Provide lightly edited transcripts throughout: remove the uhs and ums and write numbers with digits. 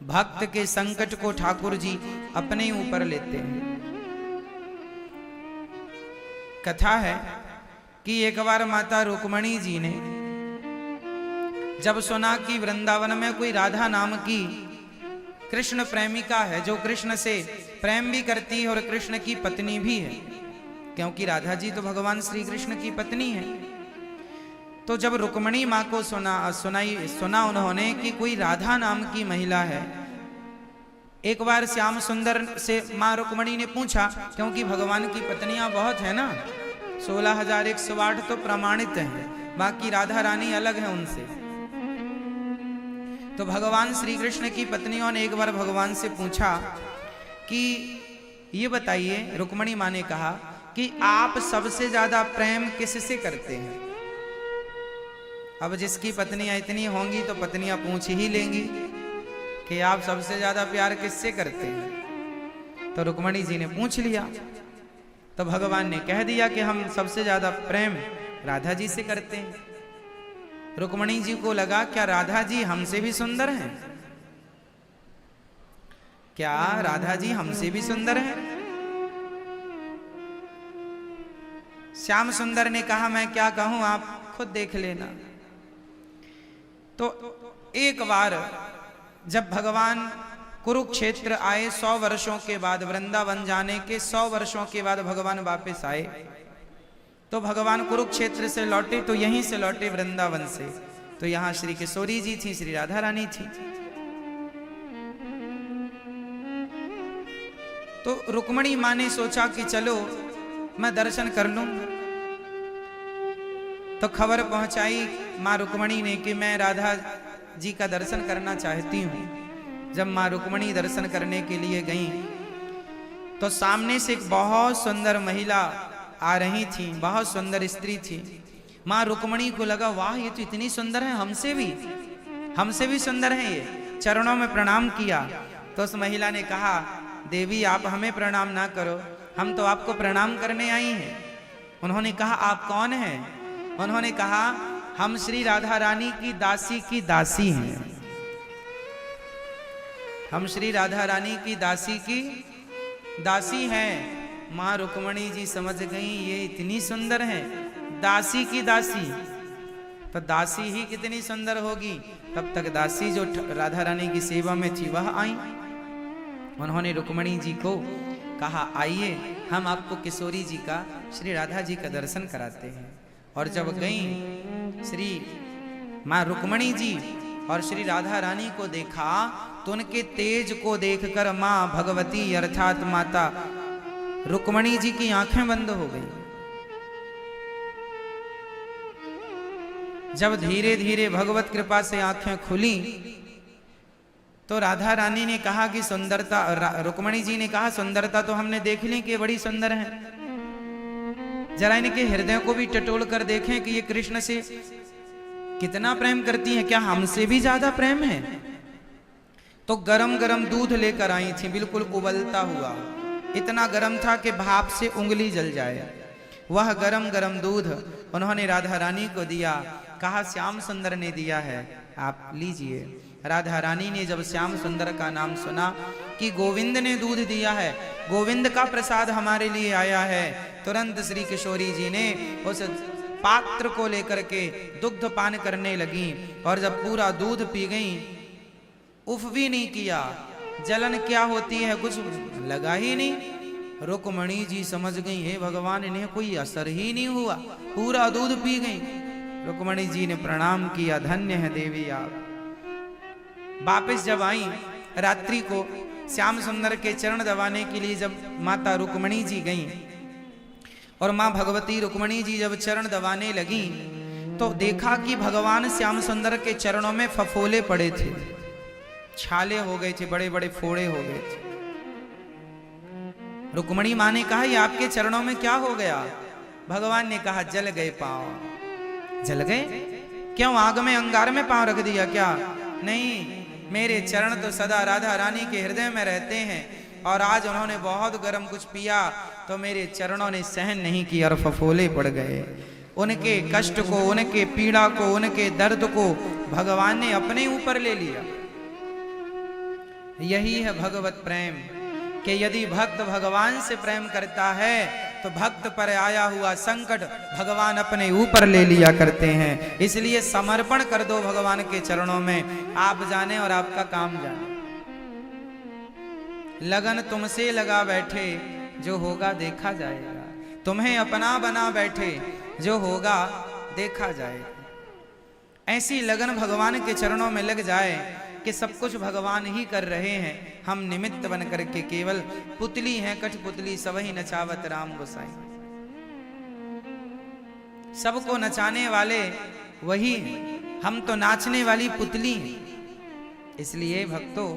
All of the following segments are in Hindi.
भक्त के संकट को ठाकुर जी अपने ऊपर लेते हैं। कथा है कि एक बार माता रुक्मणी जी ने जब सुना कि वृंदावन में कोई राधा नाम की कृष्ण प्रेमिका है जो कृष्ण से प्रेम भी करती है और कृष्ण की पत्नी भी है, क्योंकि राधा जी तो भगवान श्री कृष्ण की पत्नी है। तो जब रुक्मणी माँ को सुना उन्होंने कि कोई राधा नाम की महिला है। एक बार श्याम सुंदर से माँ रुक्मणी ने पूछा, क्योंकि भगवान की पत्नियां बहुत है ना, 16,108 तो प्रमाणित हैं, बाकी राधा रानी अलग है उनसे। तो भगवान श्री कृष्ण की पत्नियों ने एक बार भगवान से पूछा कि ये बताइए, रुक्मणी माँ ने कहा कि आप सबसे ज्यादा प्रेम किससे करते हैं। अब जिसकी पत्नियां इतनी होंगी तो पत्नियां पूछ ही लेंगी कि आप सबसे ज्यादा प्यार किससे करते हैं। तो रुक्मणी जी ने पूछ लिया, तो भगवान ने कह दिया कि हम सबसे ज्यादा प्रेम राधा जी से करते हैं। रुक्मणी जी को लगा क्या राधा जी हमसे भी सुंदर हैं? क्या राधा जी हमसे भी सुंदर हैं? श्याम सुंदर ने कहा मैं क्या कहूं, आप खुद देख लेना। तो एक बार जब भगवान कुरुक्षेत्र आए 100 वर्षों के बाद, वृंदावन जाने के 100 वर्षों के बाद भगवान वापस आए, तो भगवान कुरुक्षेत्र से लौटे तो यहीं से लौटे वृंदावन से। तो यहां श्री किशोरी जी थी, श्री राधा रानी थी। तो रुक्मणी मां ने सोचा कि चलो मैं दर्शन कर लूं। तो खबर पहुंचाई मां रुक्मणी ने कि मैं राधा जी का दर्शन करना चाहती हूं। जब मां रुक्मणी दर्शन करने के लिए गई तो सामने से एक बहुत सुंदर महिला आ रही थी, बहुत सुंदर स्त्री थी। मां रुक्मणी को लगा वाह ये तो इतनी सुंदर है, हमसे भी सुंदर है ये। चरणों में प्रणाम किया तो उस महिला ने कहा देवी आप हमें प्रणाम ना करो, हम तो आपको प्रणाम करने आई हैं। उन्होंने कहा आप कौन हैं? उन्होंने कहा हम श्री राधा रानी की दासी हैं। हम श्री राधा रानी की दासी हैं। मां रुक्मणी जी समझ गई ये इतनी सुंदर है, दासी की दासी, तो दासी ही कितनी सुंदर होगी। तब तक दासी जो राधा रानी की सेवा में थी वह आई। उन्होंने रुक्मणी जी को कहा आइए हम आपको किशोरी जी का, श्री राधा जी का दर्शन कराते हैं। और जब गई श्री मां रुक्मणी जी और श्री राधा रानी को देखा तो उनके तेज को देखकर मां भगवती अर्थात माता रुक्मणी जी की आंखें बंद हो गई। जब धीरे धीरे भगवत कृपा से आंखें खुली तो राधा रानी ने कहा कि सुंदरता, रुक्मणी जी ने कहा सुंदरता तो हमने देख ली कि बड़ी सुंदर है, जरा इनके हृदय को भी टटोल कर देखें कि ये कृष्ण से कितना प्रेम करती हैं, क्या हमसे भी ज्यादा प्रेम है। तो गरम गरम दूध लेकर आई थी, बिल्कुल उबलता हुआ, इतना गरम था कि भाप से उंगली जल जाए। वह गरम गरम दूध उन्होंने राधा रानी को दिया, कहा श्याम सुंदर ने दिया है आप लीजिए। राधा रानी ने जब श्याम सुंदर का नाम सुना कि गोविंद ने दूध दिया है, गोविंद का प्रसाद हमारे लिए आया है, तुरंत श्री किशोरी जी ने उस पात्र को लेकर के दुग्ध पान करने लगी। और जब पूरा दूध पी गई, उफ भी नहीं किया, जलन क्या होती है कुछ लगा ही नहीं। रुक्मणी जी समझ गई हे भगवान इन्हें कोई असर ही नहीं हुआ, पूरा दूध पी गई। रुक्मणी जी ने प्रणाम किया, धन्य है देवी आप। वापिस जब आई रात्रि को श्याम सुंदर के चरण दबाने के लिए जब माता रुक्मणी जी गई और मां भगवती रुक्मणी जी जब चरण दबाने लगी तो देखा कि भगवान श्याम सुंदर के चरणों में फफोले पड़े थे, छाले हो गए थे, बड़े बड़े फोड़े हो गए थे। रुक्मणी मां ने कहा ये आपके चरणों में क्या हो गया? भगवान ने कहा जल गए पांव। जल गए? क्यों आग में अंगार में पांव रख दिया क्या? नहीं, मेरे चरण तो सदा राधा रानी के हृदय में रहते हैं और आज उन्होंने बहुत गर्म कुछ पिया तो मेरे चरणों ने सहन नहीं किया और फफोले पड़ गए। उनके कष्ट को, उनके पीड़ा को, उनके दर्द को भगवान ने अपने ऊपर ले लिया। यही है भगवत प्रेम कि यदि भक्त भगवान से प्रेम करता है तो भक्त पर आया हुआ संकट भगवान अपने ऊपर ले लिया करते हैं। इसलिए समर्पण कर दो भगवान के चरणों में, आप जाने और आपका काम जाने। लगन तुमसे लगा बैठे, जो होगा देखा जाएगा। तुम्हें अपना बना बैठे, जो होगा देखा जाएगा। ऐसी लगन भगवान के चरणों में लग जाए कि सब कुछ भगवान ही कर रहे हैं, हम निमित्त बन करके केवल पुतली हैं, कठपुतली सबही नचावत राम गोसाई। सबको नचाने वाले वही हैं, हम तो नाचने वाली पुतली हैं। इसलिए भक्तों,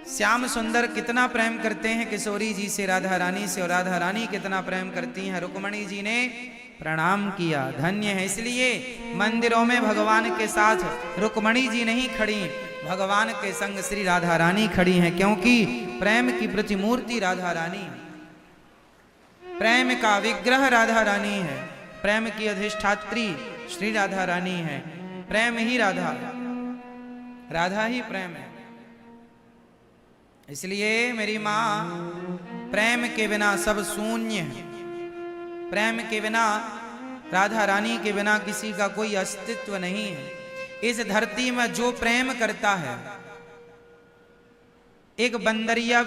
श्याम सुंदर कितना प्रेम करते हैं किशोरी जी से, राधा रानी से, और राधा रानी कितना प्रेम करती हैं। रुक्मणी जी ने प्रणाम किया, धन्य है। इसलिए मंदिरों में भगवान के साथ रुक्मणी जी नहीं खड़ी, भगवान के संग श्री राधा रानी खड़ी हैं, क्योंकि प्रेम की प्रतिमूर्ति राधा रानी है, प्रेम का विग्रह राधा रानी है, प्रेम की अधिष्ठात्री श्री राधा रानी है। प्रेम ही राधा, राधा ही प्रेम है। इसलिए मेरी मां, प्रेम के बिना सब शून्य है। प्रेम के बिना, राधा रानी के बिना किसी का कोई अस्तित्व नहीं है। इस धरती में जो प्रेम करता है, एक बंदरिया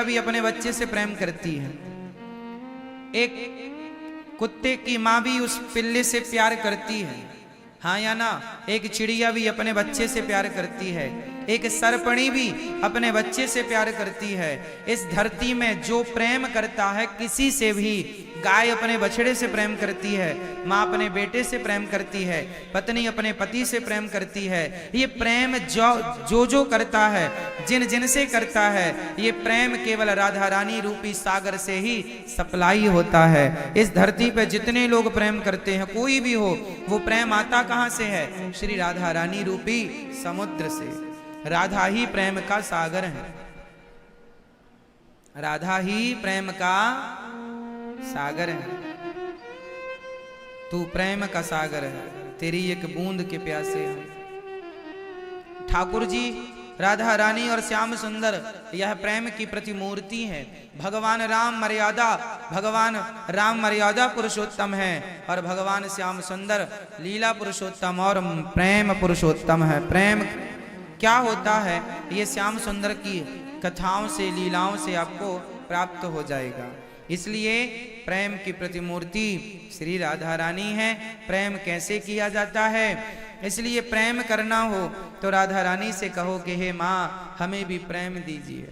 भी अपने बच्चे से प्रेम करती है। एक कुत्ते की मां भी उस पिल्ले से प्यार करती है, हाँ या ना। एक चिड़िया भी अपने बच्चे से प्यार करती है, एक सरपणी भी अपने बच्चे से प्यार करती है। इस धरती में जो प्रेम करता है किसी से भी, गाय अपने बछड़े से प्रेम करती है, माँ अपने बेटे से प्रेम करती है, पत्नी अपने पति से प्रेम करती है। ये प्रेम जो करता है, जिन जिन से करता है, ये प्रेम केवल राधा रानी रूपी सागर से ही सप्लाई होता है। इस धरती पे जितने लोग प्रेम करते हैं, कोई भी हो, वो प्रेम आता कहाँ से है? श्री राधा रानी रूपी समुद्र से। राधा ही प्रेम का सागर है, राधा ही प्रेम का सागर है। तू प्रेम का सागर है, तेरी एक बूंद के प्यासे हैं। ठाकुर जी, राधा रानी और श्याम सुंदर, यह प्रेम की प्रतिमूर्ति है। भगवान राम मर्यादा पुरुषोत्तम है, और भगवान श्याम सुंदर लीला पुरुषोत्तम और प्रेम पुरुषोत्तम है। प्रेम क्या होता है, ये श्याम सुंदर की कथाओं से, लीलाओं से आपको प्राप्त हो जाएगा। इसलिए प्रेम की प्रतिमूर्ति श्री राधा रानी है। प्रेम कैसे किया जाता है? इसलिए प्रेम करना हो तो राधा रानी से कहो कि हे माँ, हमें भी प्रेम दीजिए,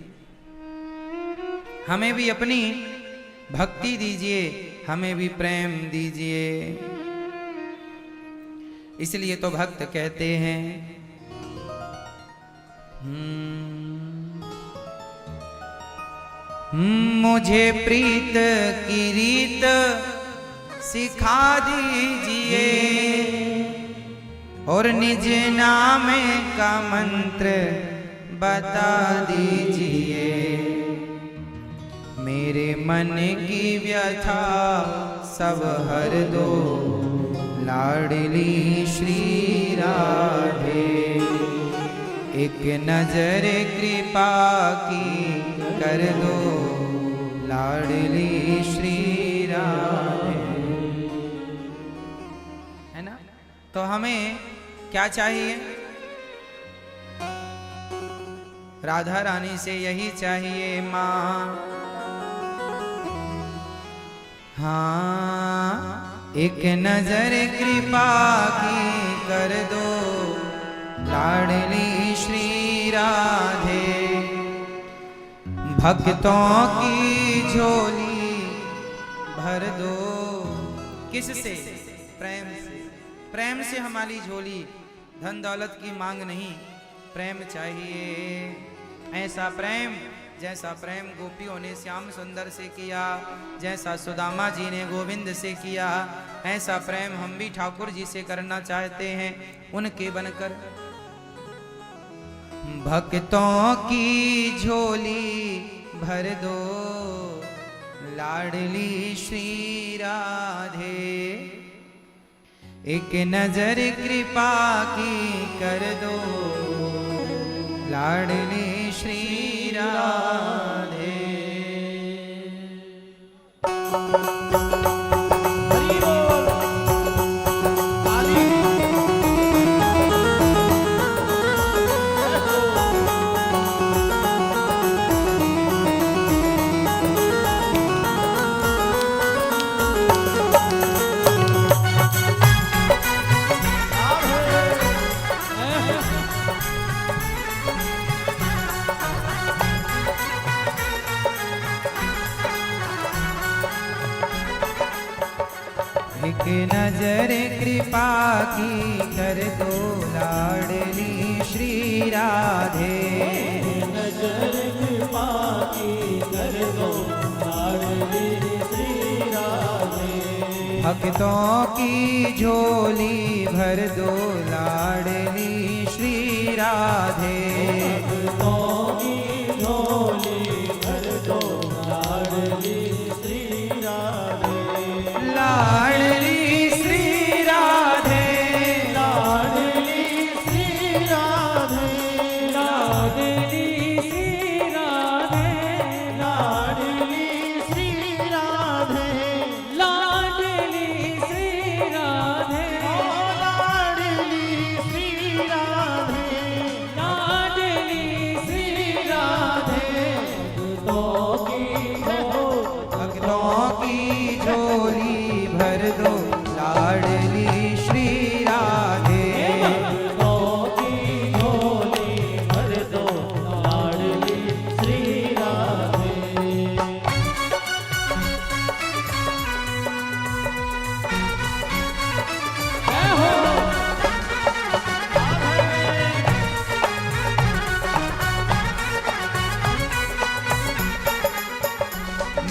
हमें भी अपनी भक्ति दीजिए, हमें भी प्रेम दीजिए। इसलिए तो भक्त कहते हैं, मुझे प्रीत की रीत सिखा दीजिए, और निज नाम का मंत्र बता दीजिए। मेरे मन की व्यथा सब हर दो, लाडली श्री राधे। एक नजर कृपा की कर दो, लाडली श्री राधे। है ना? तो हमें क्या चाहिए? राधा रानी से यही चाहिए माँ, हाँ, एक नजर कृपा की कर दो, लाडली श्री राधे। भक्तों की झोली भर दो, किससे? प्रेम से। प्रेम से हमारी झोली, धन दौलत की मांग नहीं, प्रेम चाहिए। ऐसा प्रेम जैसा प्रेम गोपियों ने श्याम सुंदर से किया, जैसा सुदामा जी ने गोविंद से किया, ऐसा प्रेम हम भी ठाकुर जी से करना चाहते हैं, उनके बनकर। भक्तों की झोली भर दो, लाडली श्री राधे। एक नजर कृपा की कर दो, लाडली श्री राधे। एक नजर कृपा की कर दो लाडली श्री राधे। नजर कृपा की कर दो लाडली श्री राधे। भक्तों की झोली भर दो लाडली श्री राधे। भक्तों की झोली भर दो लाडली श्री राधे। लाडली श्री राधे। लाडली श्री राधे। लाडली श्री राधे। लाडली श्री राधे। लाडली श्री राधे। लाडली श्री राधे। लाडली श्री राधे। भक्तों की झोली भर दो लाडली श्री राधे। भक्तों की झोली भर दो लाडली श्री राधे।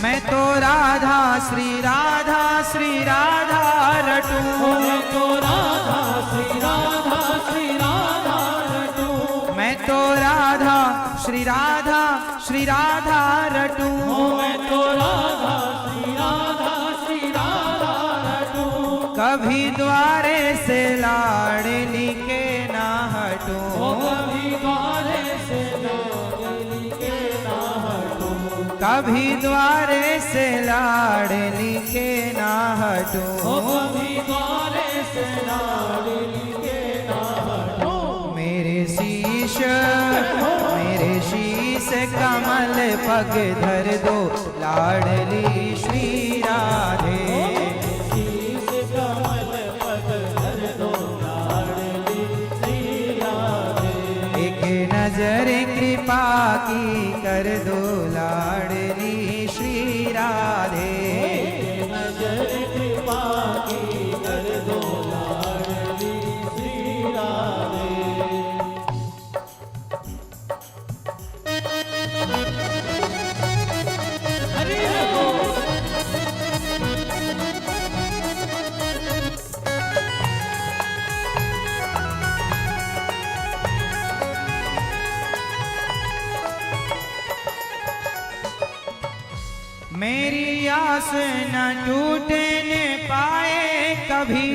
मैं तो राधा श्री राधा श्री राधा रटूं। मैं तो राधा श्री राधा श्री राधा रटूं। मैं तो राधा श्री राधा श्री राधा रटूं। मैं तो राधा श्री राधा श्री राधा रटूं। कभी द्वारे से लाडली के ना हटूं। कभी द्वारे से लाडली के ना हटूं। कभी द्वारे से लाडली के ना हटूं। कभी द्वारे से लाडली के ना हटूं। मेरे शीश कमल पग धर दो लाडली श्री राधे। शीश कमल पग धर दो लाडली श्री राधे। एक नजर कृपा की कर दो लाडली श्री राधे। नजर कृपा की कर दो लाडली श्री राधे। हरि बोल। मेरी आस न टूटने पाए कभी।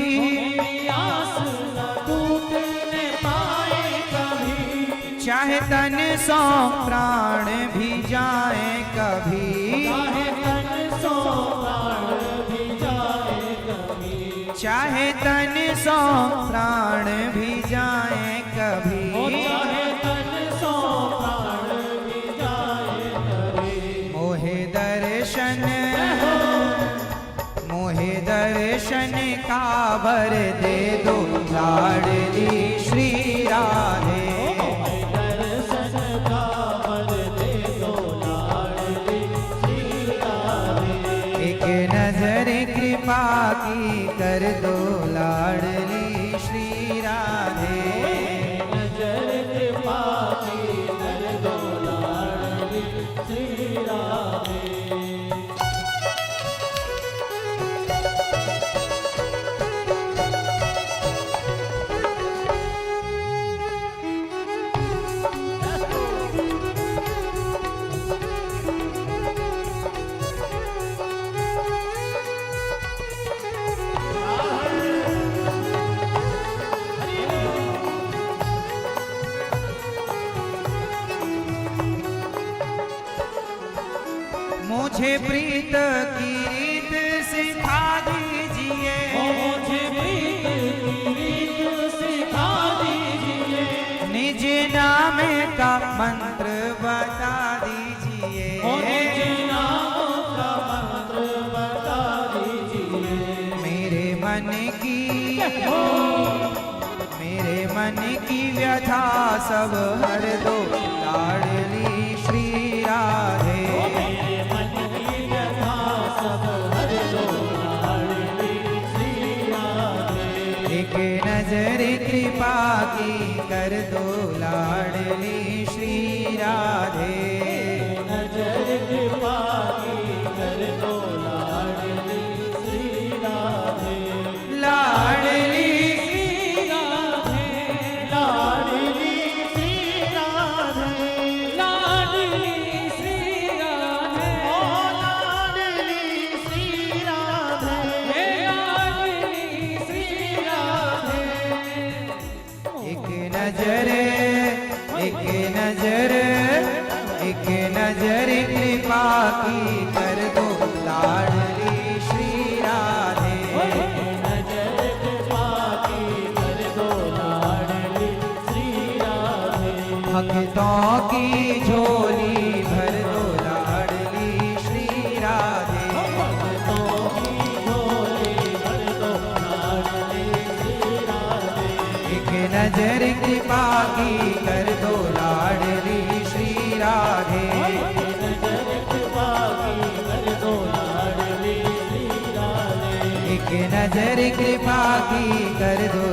मेरी आस न टूटने पाए कभी। चाहे तन सौ प्राण भी जाए कभी। चाहे तन सौ प्राण भी जाए कभी। चाहे तन सौ प्राण भी जाए कभी। चाहे तन सौ प्राण भी जाए कभी। मोहे दर्शन का वर दे दो लाडली श्री राधे। दर्शन का वर दे दो लाडली श्री राधे। एक नजर कृपा की कर दो लाडली श्री राधे। नजर कृपा की कर दो लाडली श्री राधे। मुझे प्रीत की रीत सिखा दीजिए, मुझे प्रीत की रीत सिखा दीजिए, निज नाम का मंत्र बता दीजिए, निज नाम का मंत्र बता दीजिए। मेरे मन की व्यथा सब हर दो लाडली श्री राधे, मेरे मन की व्यथा सब हर दो लाडली श्री राधे। एक नजर कृपा की कर दो लाडली श्री राधे, नजर कृपा की कर दो लाडली श्री राधे। लाडली श्री राधे, लाडली श्री राधे, लाडली श्री राधे, ओ लाडली श्री राधे, हे लाडली श्री राधे। एक नजर कृपा की कर दो लाडली श्री राधे, नजर कृपा की कर दो लाडली श्री राधे। भक्तों की झोली भर दो लाडली श्री राधे, भक्तों की झोली भर दो लाडली श्री राधे। एक नजर कृपा की कर दो लाडली श्री राधे, नजर कृपा की कर दो लाडली श्री राधे। एक नजर कृपा की कर दो